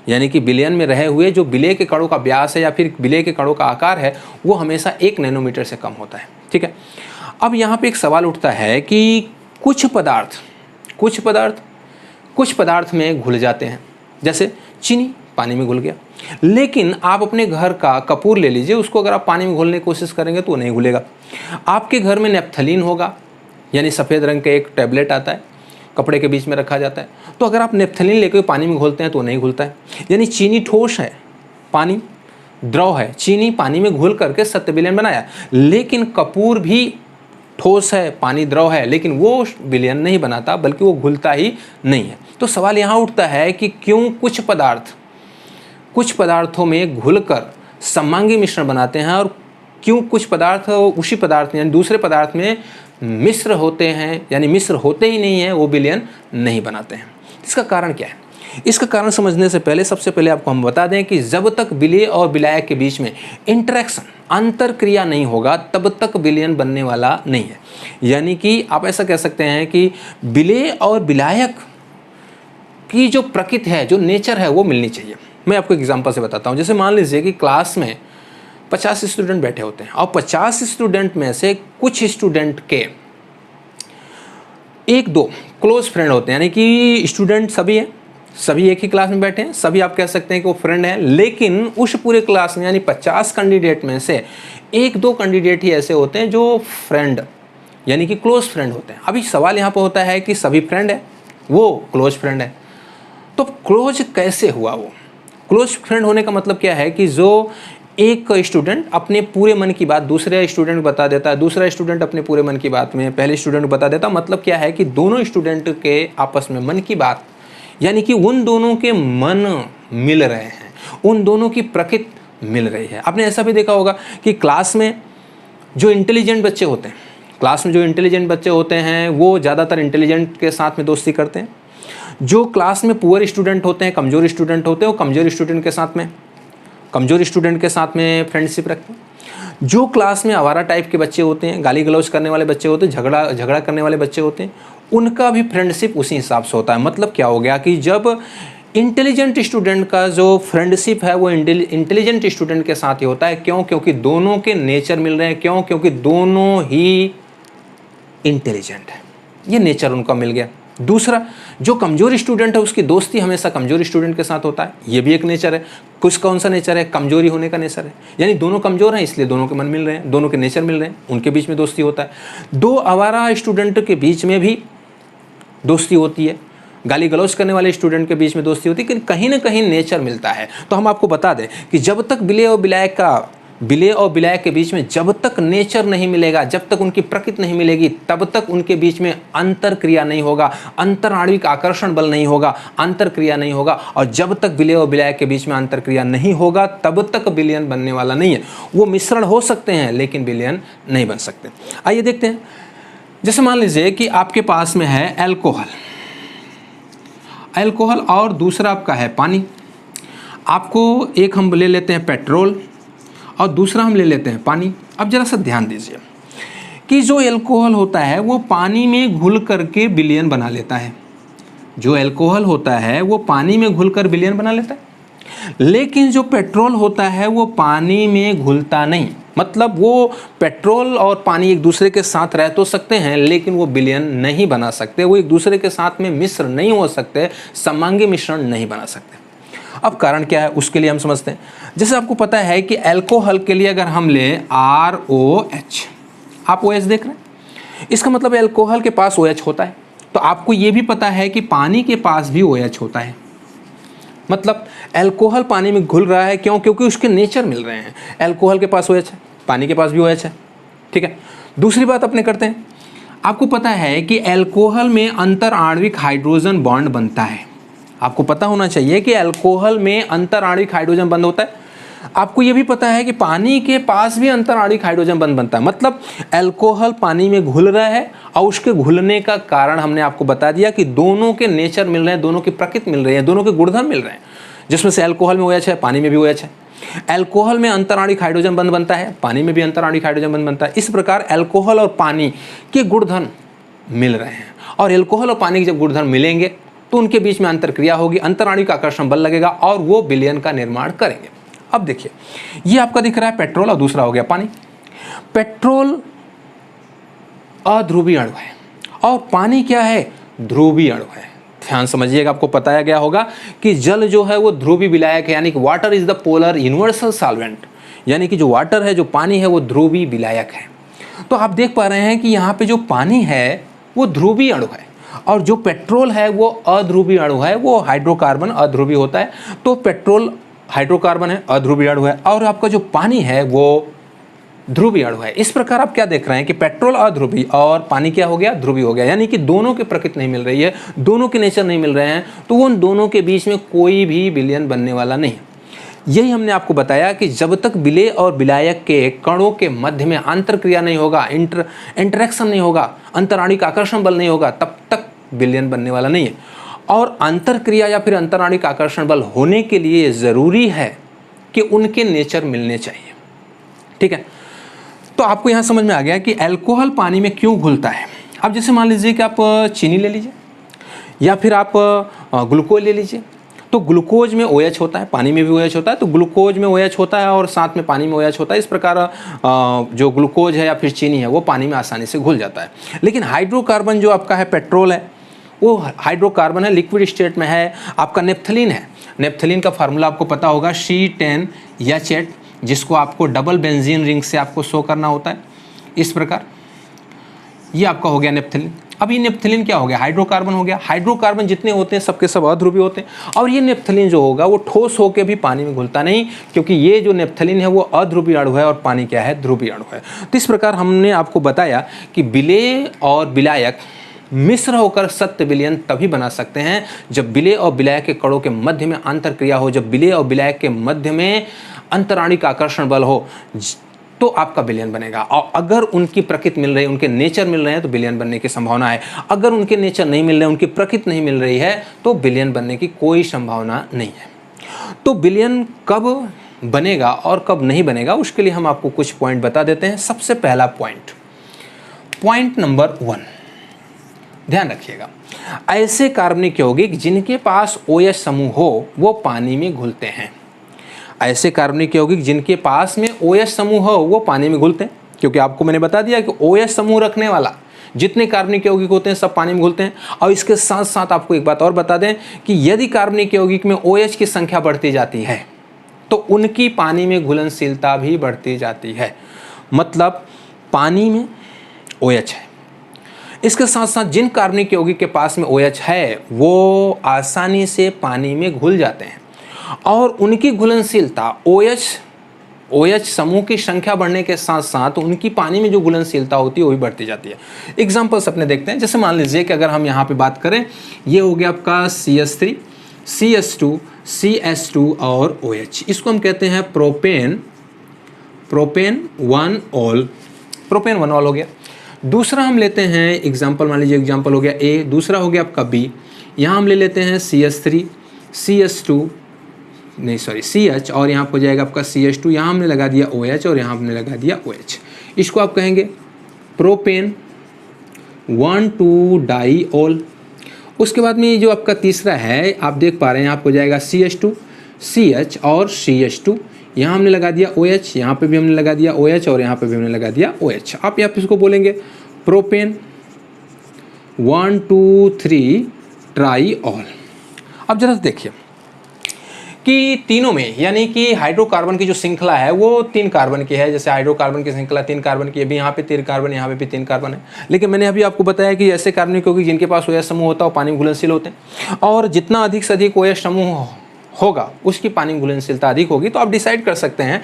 यानी कि विलयन में रहे हुए जो विलेय के कणों का व्यास है या फिर विलेय के कणों का आकार है वो हमेशा 1 नैनोमीटर से कम होता है। ठीक है, अब यहाँ पे एक सवाल उठता है कि कुछ पदार्थ में घुल जाते हैं, जैसे चीनी पानी में घुल गया, लेकिन आप अपने घर का कपूर ले लीजिए, उसको अगर आप पानी में घोलने की कोशिश करेंगे तो वो नहीं घुलेगा। आपके घर में नेप्थलीन होगा, यानी सफ़ेद रंग का एक टैबलेट आता है, कपड़े के बीच में रखा जाता है, तो अगर आप नेप्थलीन लेकर पानी में घोलते हैं तो नहीं घुलता है। यानी चीनी ठोस है, पानी द्रव है, चीनी पानी में घुल करके सत्य विलयन बनाया, लेकिन कपूर भी ठोस है, पानी द्रव है, लेकिन वो विलयन नहीं बनाता, बल्कि वो घुलता ही नहीं है। तो सवाल यहाँ उठता है कि क्यों कुछ पदार्थों में घुलकर सममांगी मिश्रण बनाते हैं और क्यों कुछ पदार्थ उसी पदार्थ यानी दूसरे पदार्थ में मिश्र होते हैं, यानी मिश्र होते ही नहीं है, वो विलयन नहीं बनाते हैं। इसका कारण क्या है? इसका कारण समझने से पहले सबसे पहले आपको हम बता दें कि जब तक विलेय और विलायक के बीच में इंटरेक्शन अंतर क्रिया नहीं होगा तब तक विलयन बनने वाला नहीं है। यानी कि आप ऐसा कह सकते हैं कि विलेय और विलायक की जो प्रकृति है, जो नेचर है, वो मिलनी चाहिए। मैं आपको एग्जांपल से बताता हूँ। जैसे मान लीजिए कि क्लास में 50 स्टूडेंट बैठे होते हैं और 50 स्टूडेंट में से कुछ स्टूडेंट के 1-2 क्लोज फ्रेंड होते हैं, यानी कि स्टूडेंट सभी हैं, सभी एक ही क्लास में बैठे हैं, सभी आप कह सकते हैं कि वो फ्रेंड हैं, लेकिन उस पूरे क्लास में यानी 50 कैंडिडेट में से 1-2 कैंडिडेट ही ऐसे होते हैं जो फ्रेंड यानी कि क्लोज फ्रेंड होते हैं। अभी सवाल यहाँ पर होता है कि सभी फ्रेंड है, वो क्लोज फ्रेंड है, तो क्लोज कैसे हुआ? वो क्लोज फ्रेंड होने का मतलब क्या है कि जो एक स्टूडेंट अपने पूरे मन की बात दूसरे स्टूडेंट को बता देता है, दूसरा स्टूडेंट अपने पूरे मन की बात में पहले स्टूडेंट को बता देता। मतलब क्या है कि दोनों स्टूडेंट के आपस में मन की बात, यानी कि उन दोनों के मन मिल रहे हैं, उन दोनों की प्रकृति मिल रही है। आपने ऐसा भी देखा होगा कि क्लास में जो इंटेलिजेंट बच्चे होते हैं वो ज़्यादातर इंटेलिजेंट के साथ में दोस्ती करते हैं। जो क्लास में पुअर स्टूडेंट होते हैं, कमज़ोर स्टूडेंट होते हैं, वो कमज़ोर स्टूडेंट के साथ में फ्रेंडशिप रखते हैं। जो क्लास में आवारा टाइप के बच्चे होते हैं, गाली गलौज करने वाले बच्चे होते हैं, झगड़ा करने वाले बच्चे होते हैं, उनका भी फ्रेंडशिप उसी हिसाब से होता है। मतलब क्या हो गया कि जब इंटेलिजेंट स्टूडेंट का जो फ्रेंडशिप है वो इंटेलिजेंट स्टूडेंट के साथ ही होता है। क्यों? क्योंकि दोनों के नेचर मिल रहे हैं। क्यों? क्योंकि दोनों ही इंटेलिजेंट है, ये नेचर उनका मिल गया। दूसरा, जो कमज़ोर स्टूडेंट है उसकी दोस्ती हमेशा कमज़ोर स्टूडेंट के साथ होता है, ये भी एक नेचर है। कौन सा नेचर है? कमजोरी होने का नेचर है, यानी दोनों कमज़ोर हैं इसलिए दोनों के मन मिल रहे हैं, दोनों के नेचर मिल रहे हैं, उनके बीच में दोस्ती होता है। 2 आवारा स्टूडेंट के बीच में भी दोस्ती होती है, गाली गलौज करने वाले स्टूडेंट के बीच में दोस्ती होती है, लेकिन कहीं ना कहीं नेचर मिलता है। तो हम आपको बता दें कि जब तक विलेय और विलायक के बीच में जब तक नेचर नहीं मिलेगा, जब तक उनकी प्रकृति नहीं मिलेगी, तब तक उनके बीच में अंतर क्रिया नहीं होगा, अंतर आणविक आकर्षण बल नहीं होगा, अंतर क्रिया नहीं होगा। और जब तक विलेय और विलायक के बीच में अंतर क्रिया नहीं होगा तब तक विलयन बनने वाला नहीं है। वो मिश्रण हो सकते हैं लेकिन विलयन नहीं बन सकते। आइए देखते हैं। जैसे मान लीजिए कि आपके पास में है अल्कोहल और दूसरा आपका है पानी। आपको एक हम ले लेते हैं पेट्रोल और दूसरा हम ले लेते हैं पानी। अब जरा सा ध्यान दीजिए कि जो अल्कोहल होता है वो पानी में घुल करके विलयन बना लेता है। जो अल्कोहल होता है वो पानी में घुलकर विलयन बना लेता है, लेकिन जो पेट्रोल होता है वो पानी में घुलता नहीं। मतलब वो पेट्रोल और पानी एक दूसरे के साथ रह तो सकते हैं लेकिन वो विलयन नहीं बना सकते, वो एक दूसरे के साथ में मिश्र नहीं हो सकते, सममांगी मिश्रण नहीं बना सकते। अब कारण क्या है उसके लिए हम समझते हैं। जैसे आपको पता है कि अल्कोहल के लिए अगर हम ले ROH, आप OH देख रहे हैं, इसका मतलब अल्कोहल के पास OH होता है। तो आपको ये भी पता है कि पानी के पास भी OH होता है। मतलब अल्कोहल पानी में घुल रहा है, क्यों? क्योंकि उसके नेचर मिल रहे हैं। अल्कोहल के पास OH है, पानी के पास भी OH है, ठीक है। दूसरी बात अपने करते हैं। आपको पता है कि अल्कोहल में अंतर आणविक हाइड्रोजन बॉन्ड बनता है। आपको पता होना चाहिए कि अल्कोहल में अंतर आणविक हाइड्रोजन बंध होता है। आपको ये भी पता है कि पानी के पास भी अंतराणिक हाइड्रोजन बंध बनता है, मतलब अल्कोहल पानी में घुल रहा है और उसके घुलने का कारण हमने आपको बता दिया कि दोनों के नेचर मिल रहे हैं, दोनों की प्रकृति मिल रही है, दोनों के गुणधर्म मिल रहे हैं, जिसमें से अल्कोहल में OH है, पानी में भी OH है। अल्कोहल में अंतराणिक हाइड्रोजन बंध बनता है, पानी में भी अंतराणिक हाइड्रोजन बंध बनता है। इस प्रकार अल्कोहल और पानी के गुणधर्म मिल रहे हैं, और अल्कोहल और पानी के जब गुणधर्म मिलेंगे तो उनके बीच में अंतरक्रिया होगी, अंतराणिक आकर्षण बल लगेगा और वो विलयन का निर्माण करेंगे। अब देखिए, ये आपका दिख रहा है पेट्रोल और दूसरा हो गया पानी। पेट्रोल अध्रुवीय अणु है और पानी क्या है? ध्रुवीय अणु है। ध्यान समझिएगा, आपको बताया गया होगा कि जल जो है वो ध्रुवीय विलायक है, यानी कि water is the polar universal solvent, यानी कि जो वाटर है, जो पानी है, वो ध्रुवीय विलायक है। तो आप देख पा रहे हैं कि यहाँ पे जो पानी है वो ध्रुवीय अणु है और जो पेट्रोल है वो अध्रुवीय अणु है, वो हाइड्रोकार्बन अध्रुवीय होता है। तो पेट्रोल हाइड्रोकार्बन है, अध्रुवीय अणु है, और आपका जो पानी है वो ध्रुवीय अणु है। इस प्रकार आप क्या देख रहे हैं कि पेट्रोल अध्रुवीय और पानी क्या हो गया? ध्रुवीय हो गया, यानी कि दोनों की प्रकृति नहीं मिल रही है, दोनों के नेचर नहीं मिल रहे हैं, तो उन दोनों के बीच में कोई भी विलयन बनने वाला नहीं है। यही हमने आपको बताया कि जब तक विलेय और विलायक के कणों के मध्य में अंतरक्रिया नहीं होगा, इंटरेक्शन नहीं होगा, अंतराणिक आकर्षण बल नहीं होगा, तब तक विलयन बनने वाला नहीं है। और अंतरक्रिया या फिर अंतराणिक आकर्षण बल होने के लिए ज़रूरी है कि उनके नेचर मिलने चाहिए। ठीक है, तो आपको यहाँ समझ में आ गया कि अल्कोहल पानी में क्यों घुलता है। अब जैसे मान लीजिए कि आप चीनी ले लीजिए या फिर आप ग्लूकोज ले लीजिए, तो ग्लूकोज में OH होता है, पानी में भी OH होता है, तो ग्लूकोज में OH होता है और साथ में पानी में OH होता है। इस प्रकार जो ग्लूकोज है या फिर चीनी है वो पानी में आसानी से घुल जाता है। लेकिन हाइड्रोकार्बन जो आपका है पेट्रोल है, वो हाइड्रोकार्बन है, लिक्विड स्टेट में है। आपका नेप्थलीन है, नेप्थलीन का फार्मूला आपको पता होगा C10H8, जिसको आपको डबल बेंजीन रिंग से आपको शो करना होता है। इस प्रकार ये आपका हो गया नेप्थलीन। अब ये नेप्थलीन क्या हो गया? हाइड्रोकार्बन हो गया। हाइड्रोकार्बन जितने होते हैं सबके सब अध्रुवीय होते हैं, और ये नेप्थलीन जो होगा वो ठोस होकर भी पानी में घुलता नहीं, क्योंकि ये जो नेप्थलीन है वो अध्रुवीय अणु है और पानी क्या है? ध्रुवीय अणु है। तो इस प्रकार हमने आपको बताया कि विलेय और विलायक मिश्र होकर सत्य विलयन तभी बना सकते हैं जब विलेय और विलायक के कणों के मध्य में अंतरक्रिया हो, जब विलेय और विलायक के मध्य में अंतराणिक आकर्षण बल हो, तो आपका विलयन बनेगा। और अगर उनकी प्रकृति मिल रही है, उनके नेचर मिल रहे हैं, तो विलयन बनने की संभावना है। अगर उनके नेचर नहीं मिल रहे हैं, उनकी प्रकृति नहीं मिल रही है, तो विलयन बनने की कोई संभावना नहीं है। तो विलयन कब बनेगा और कब नहीं बनेगा, उसके लिए हम आपको कुछ पॉइंट बता देते हैं। सबसे पहला पॉइंट नंबर 1, ध्यान रखिएगा, ऐसे कार्बनिक यौगिक जिनके पास OH समूह हो वो पानी में घुलते हैं। ऐसे कार्बनिक यौगिक जिनके पास में OH समूह हो वो पानी में घुलते हैं, क्योंकि आपको मैंने बता दिया कि OH समूह रखने वाला जितने कार्बनिक यौगिक होते हैं सब पानी में घुलते हैं। और इसके साथ साथ आपको एक बात और बता दें कि यदि कार्बनिक यौगिक में OH की संख्या बढ़ती जाती है तो उनकी पानी में घुलनशीलता भी बढ़ती जाती है। मतलब पानी में OH है, इसके साथ साथ जिन कार्बनिक यौगिक के पास में OH है वो आसानी से पानी में घुल जाते हैं और उनकी घुलनशीलता OH समूह की संख्या बढ़ने के साथ साथ उनकी पानी में जो घुलनशीलता होती है वो भी बढ़ती जाती है। एग्जांपल्स अपने देखते हैं। जैसे मान लीजिए कि अगर हम यहाँ पे बात करें, ये हो गया आपका CH3, CH2, CH2 और OH, इसको हम कहते हैं प्रोपेन 1 ऑल हो गया। दूसरा हम लेते हैं एग्जाम्पल, मान लीजिए एग्जाम्पल हो गया A, दूसरा हो गया आपका B, यहाँ हम ले लेते हैं CH3, CH और यहाँ हो जाएगा आपका CH2, यहाँ हमने लगा दिया OH और यहाँ हमने लगा दिया OH। इसको आप कहेंगे प्रोपेन 1,2 डाइऑल। उसके बाद में जो आपका तीसरा है आप देख पा रहे हैं, आपको जाएगा CH2, CH और CH2, यहाँ हमने लगा दिया OH, यहाँ पे भी हमने लगा दिया OH और यहाँ पे भी हमने लगा दिया OH। आप यहाँ पे इसको बोलेंगे प्रोपेन 1,2,3 ट्राइऑल। अब जरा देखिए कि तीनों में, यानी कि हाइड्रोकार्बन की जो श्रृंखला है वो 3 कार्बन की है। जैसे हाइड्रोकार्बन की श्रृंखला 3 कार्बन की है, अभी यहाँ पे 3 कार्बन, यहाँ पे भी 3 कार्बन है। लेकिन मैंने अभी आपको बताया कि ऐसे कार्बन क्योंकि जिनके पास OH समूह होता है वो पानी में घुलनशील होते हैं, और जितना अधिक से अधिक OH समूह होगा उसकी पानी में घुलनशीलता अधिक होगी। तो आप डिसाइड कर सकते हैं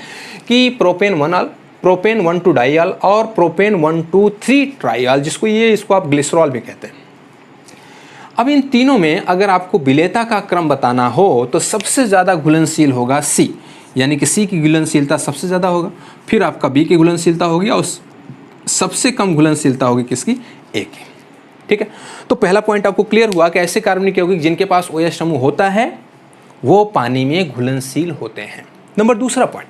कि प्रोपेन 1,2 डाइऑल और प्रोपेन 1,2,3 ट्राइऑल, इसको आप ग्लिसरॉल भी कहते हैं। अब इन तीनों में अगर आपको विलेयता का क्रम बताना हो तो सबसे ज़्यादा घुलनशील होगा C, यानी कि C की घुलनशीलता सबसे ज़्यादा होगा, फिर आपका B की घुलनशीलता होगी और सबसे कम घुलनशीलता होगी किसकी, A की। ठीक है, तो पहला पॉइंट आपको क्लियर हुआ कि ऐसे कार्बनिक यौगिक जिनके पास OH समूह होता है वो पानी में घुलनशील होते हैं। नंबर दूसरा पॉइंट,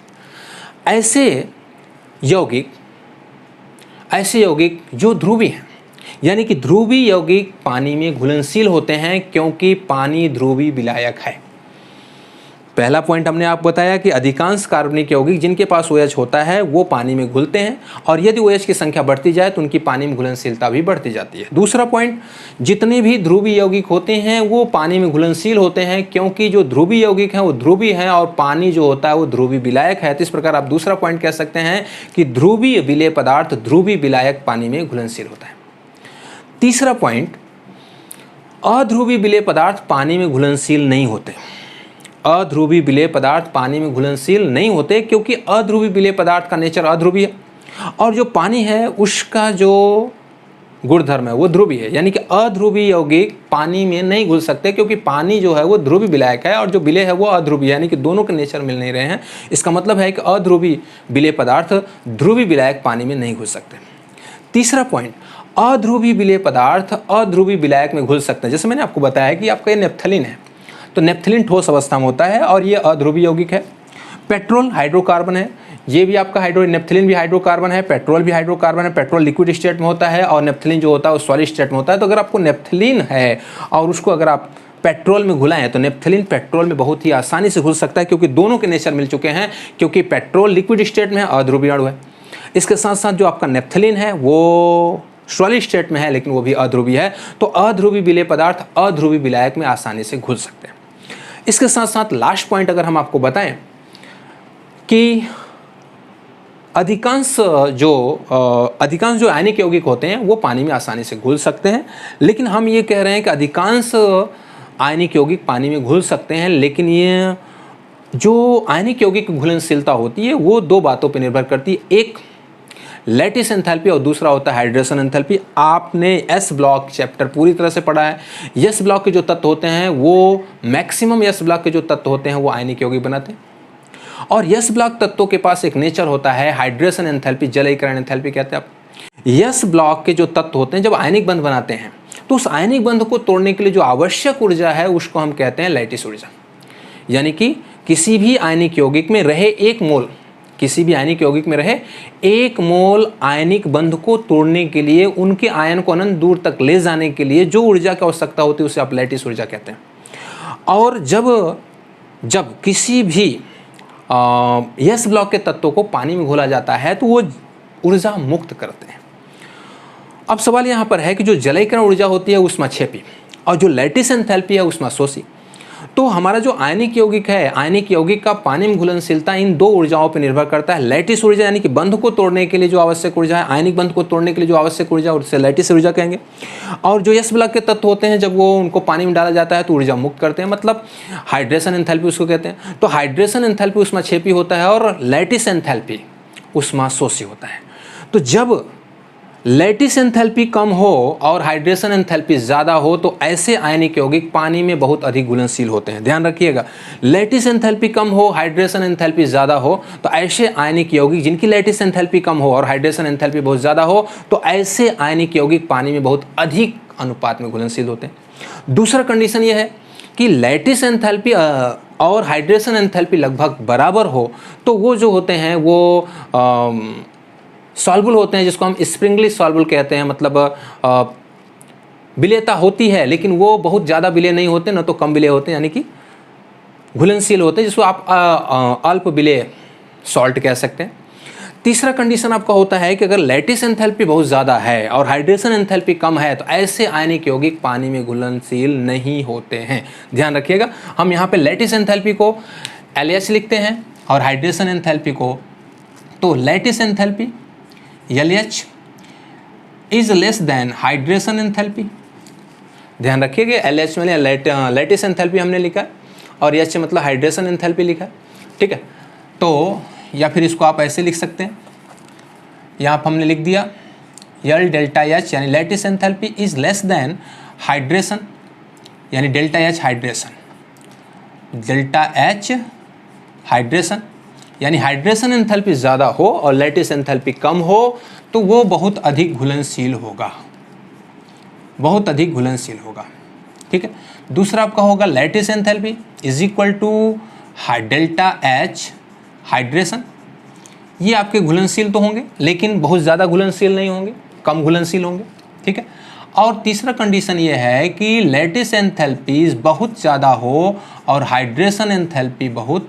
ऐसे यौगिक जो ध्रुवीय हैं, यानी कि ध्रुवीय यौगिक पानी में घुलनशील होते हैं क्योंकि पानी ध्रुवीय विलायक है। पहला पॉइंट हमने आपको बताया कि अधिकांश कार्बनिक यौगिक जिनके पास OH होता है वो पानी में घुलते हैं और यदि OH की संख्या बढ़ती जाए तो उनकी पानी में घुलनशीलता भी बढ़ती जाती है। दूसरा पॉइंट, जितने भी ध्रुवीय यौगिक होते हैं वो पानी में घुलनशील होते हैं क्योंकि जो ध्रुवीय यौगिक हैं वो ध्रुवीय हैं और पानी जो होता है वो ध्रुवीय विलायक है। तो इस प्रकार आप दूसरा पॉइंट कह सकते हैं कि ध्रुवीय विलेय पदार्थ ध्रुवीय विलायक पानी में घुलनशील होता है। तीसरा पॉइंट, अध्रुवीय विलेय पदार्थ पानी में घुलनशील नहीं होते। अध्रुवीय विलेय पदार्थ पानी में घुलनशील नहीं होते क्योंकि अध्रुवीय विलेय पदार्थ का नेचर अध्रुवीय है और जो पानी है उसका जो गुणधर्म है वो ध्रुवीय है, यानी कि अध्रुवीय यौगिक पानी में नहीं घुल सकते क्योंकि पानी जो है वो ध्रुवीय विलायक है और जो विलेय है वो अध्रुवीय, यानी कि दोनों के नेचर मिल नहीं रहे हैं। इसका मतलब है कि अध्रुवीय विलेय पदार्थ ध्रुवीय विलायक पानी में नहीं घुल सकते। तीसरा पॉइंट, अध्रुवीय विलेय पदार्थ अध्रुवीय विलायक में घुल सकते हैं। जैसे मैंने आपको बताया कि आपका ये नेप्थलीन है, तो नेप्थलीन ठोस अवस्था में होता है और ये अध्रुवीय यौगिक है। पेट्रोल हाइड्रोकार्बन है, ये भी आपका नेप्थलीन भी हाइड्रोकार्बन है, पेट्रोल भी हाइड्रोकार्बन है। पेट्रोल लिक्विड स्टेट में होता है और नेप्थलीन जो होता है वो सॉलिड स्टेट में होता है। तो अगर आपको नेप्थलीन है और उसको अगर आप पेट्रोल में घुलाएं तो नेप्थलीन पेट्रोल में बहुत ही आसानी से घुल सकता है क्योंकि दोनों के नेचर मिल चुके हैं, क्योंकि पेट्रोल लिक्विड स्टेट में है, अध्रुवीय अणु है। इसके साथ साथ जो आपका नेप्थलीन है वो सॉलिड स्टेट में है लेकिन वो भी अध्रुवीय है। तो अध्रुवीय विलेय पदार्थ अध्रुवीय विलायक में आसानी से घुल सकते हैं। इसके साथ साथ लास्ट पॉइंट अगर हम आपको बताएं कि अधिकांश जो आयनिक यौगिक होते हैं वो पानी में आसानी से घुल सकते हैं, लेकिन हम ये कह रहे हैं कि अधिकांश आयनिक यौगिक पानी में घुल सकते हैं, लेकिन ये जो आयनिक यौगिक की घुलनशीलता होती है वो दो बातों पर निर्भर करती है। एक लैटिस एंथैल्पी और दूसरा होता है हाइड्रेशन एंथैल्पी। आपने एस ब्लॉक चैप्टर पूरी तरह से पढ़ा है। एस ब्लॉक के जो तत्व होते हैं वो मैक्सिमम एस ब्लॉक के जो तत्व होते हैं वो आयनिक यौगिक बनाते हैं और एस ब्लॉक तत्वों के पास एक नेचर होता है हाइड्रेशन एंथैल्पी, जलीकरण एंथैल्पी कहते हैं आप। एस ब्लॉक के जो तत्व होते हैं जब आयनिक बंध बनाते हैं तो उस आयनिक बंध को तोड़ने के लिए जो आवश्यक ऊर्जा है उसको हम कहते हैं लैटिस ऊर्जा, यानी कि किसी भी आयनिक यौगिक में रहे एक मोल आयनिक बंध को तोड़ने के लिए, उनके आयन को अनंत दूर तक ले जाने के लिए जो ऊर्जा की आवश्यकता होती है उसे आप लैटिस ऊर्जा कहते हैं। और जब किसी भी एस ब्लॉक के तत्वों को पानी में घोला जाता है तो वो ऊर्जा मुक्त करते हैं। अब सवाल यहाँ पर है कि जो जलीकरण ऊर्जा होती है ऊष्माक्षेपी और जो लैटिस एंथैल्पी है ऊष्माशोषी। तो हमारा जो आयनिक यौगिक है, आयनिक यौगिक का पानी में घुलनशीलता इन दो ऊर्जाओं पर निर्भर करता है। लैटिस ऊर्जा यानी कि बंध को तोड़ने के लिए जो आवश्यक ऊर्जा है, आयनिक बंध को तोड़ने के लिए जो आवश्यक ऊर्जा है उसे लैटिस ऊर्जा कहेंगे। और जो एस ब्लॉक के तत्व होते हैं जब वो उनको पानी में डाला जाता है तो ऊर्जा मुक्त करते हैं, मतलब हाइड्रेशन एंथैल्पी उसको कहते हैं। तो हाइड्रेशन एंथैल्पी ऊष्माक्षेपी होता है और लैटिस एंथैल्पी ऊष्माशोषी होता है। तो जब लैटिस एंथैल्पी कम हो और हाइड्रेशन एंथैल्पी ज़्यादा हो तो ऐसे आयनिक यौगिक पानी में बहुत अधिक घुलनशील होते हैं। ध्यान रखिएगा, लैटिस एंथैल्पी कम हो, हाइड्रेशन एंथैल्पी ज़्यादा हो तो ऐसे आयनिक यौगिक जिनकी लैटिस एंथैल्पी कम हो और हाइड्रेशन एंथैल्पी बहुत ज़्यादा हो तो ऐसे आयनिक यौगिक पानी में बहुत अधिक अनुपात में घुलनशील होते हैं। दूसरा कंडीशन यह है कि लैटिस एंथैल्पी और हाइड्रेशन एंथैल्पी लगभग बराबर हो तो वो जो होते हैं वो सॉल्युबल होते हैं, जिसको हम स्प्रिंगली सॉल्युबल कहते हैं। मतलब विलेयता होती है लेकिन वो बहुत ज़्यादा विलेय नहीं होते, न तो कम विलेय होते हैं, यानी कि घुलनशील होते हैं, जिसको आप अल्प विलेय सॉल्ट कह सकते हैं। तीसरा कंडीशन आपका होता है कि अगर लैटिस एंथैल्पी बहुत ज़्यादा है और हाइड्रेशन एंथैल्पी कम है तो ऐसे आयनिक यौगिक पानी में घुलनशील नहीं होते हैं। ध्यान रखिएगा, हम यहाँ पे लैटिस एंथैल्पी को LH लिखते हैं और हाइड्रेशन एंथैल्पी को, तो lattice enthalpy LH is less than hydration enthalpy. ध्यान रखिएगा, LH में लैटिस एंथैल्पी हमने लिखा और H मतलब हाइड्रेशन एंथैल्पी लिखा, ठीक है। तो या फिर इसको आप ऐसे लिख सकते हैं, यहाँ पर हमने लिख दिया L डेल्टा H यानी lattice enthalpy is less than hydration यानी delta H hydration, delta H hydration यानी हाइड्रेशन एंथैल्पी ज़्यादा हो और लैटिस एंथैल्पी कम हो तो वो बहुत अधिक घुलनशील होगा, बहुत अधिक घुलनशील होगा। ठीक है, दूसरा आपका होगा lattice enthalpy is equal to delta H hydration. ये आपके घुलनशील तो होंगे लेकिन बहुत ज़्यादा घुलनशील नहीं होंगे, कम घुलनशील होंगे। ठीक है, और तीसरा कंडीशन ये है कि लैटिस एंथैल्पी बहुत ज़्यादा हो और हाइड्रेशन एंथैल्पी बहुत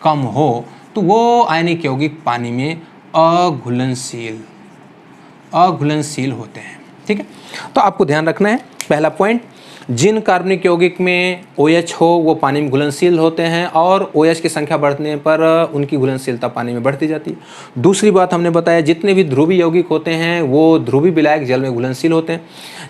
कम हो तो वो आयनिक यौगिक पानी में अघुलनशील होते हैं। ठीक है, तो आपको ध्यान रखना है पहला पॉइंट, जिन कार्बनिक यौगिक में OH हो वो पानी में घुलनशील होते हैं और OH की संख्या बढ़ने पर उनकी घुलनशीलता पानी में बढ़ती जाती है। दूसरी बात हमने बताया जितने भी ध्रुवीय यौगिक होते हैं वो ध्रुवीय विलायक जल में घुलनशील होते हैं,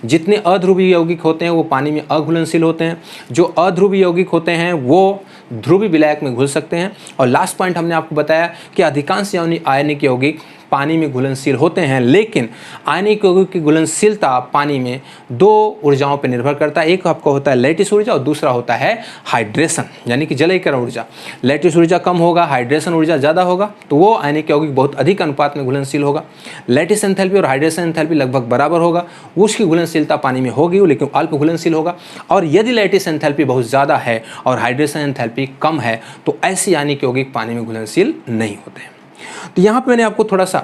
जितने अध्रुवीय यौगिक होते हैं वो पानी में अघुलनशील होते हैं, जो अध्रुवीय यौगिक होते हैं वो ध्रुवीय विलायक में घुल सकते हैं। और लास्ट पॉइंट हमने आपको बताया कि अधिकांश आयनिक यौगिक पानी में घुलनशील होते हैं, लेकिन आयनिक यौगिक की घुलनशीलता पानी में दो ऊर्जाओं पर निर्भर करता है। एक आपका होता है लैटिस ऊर्जा और दूसरा होता है हाइड्रेशन यानी कि जलीकरण ऊर्जा। लैटिस ऊर्जा कम होगा, हाइड्रेशन ऊर्जा ज़्यादा होगा तो वो आयनिक यौगिक बहुत अधिक अनुपात में घुलनशील होगा। लैटिस एंथैल्पी और हाइड्रेशन एंथैल्पी लगभग बराबर होगा, उसकी घुलनशीलता पानी में होगी लेकिन अल्प घुलनशील होगा। और यदि लैटिस एंथैल्पी बहुत ज़्यादा है और हाइड्रेशन एंथैल्पी कम है तो ऐसे आयनिक यौगिक पानी में घुलनशील नहीं होते हैं। तो यहाँ पे मैंने आपको थोड़ा सा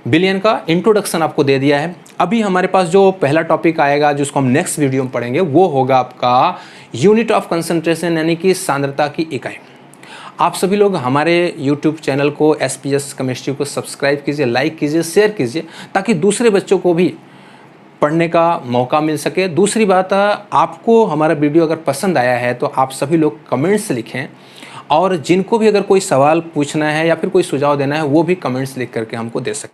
विलयन का इंट्रोडक्शन आपको दे दिया है। अभी हमारे पास जो पहला टॉपिक आएगा जिसको हम नेक्स्ट वीडियो में पढ़ेंगे वो होगा आपका यूनिट ऑफ कंसंट्रेशन यानी कि सांद्रता की इकाई। आप सभी लोग हमारे यूट्यूब चैनल को SPS केमिस्ट्री को सब्सक्राइब कीजिए, लाइक कीजिए, शेयर कीजिए ताकि दूसरे बच्चों को भी पढ़ने का मौका मिल सके। दूसरी बात, आपको हमारा वीडियो अगर पसंद आया है तो आप सभी लोग कमेंट्स लिखें और जिनको भी अगर कोई सवाल पूछना है या फिर कोई सुझाव देना है वो भी कमेंट्स लिख करके हमको दे सकते हैं।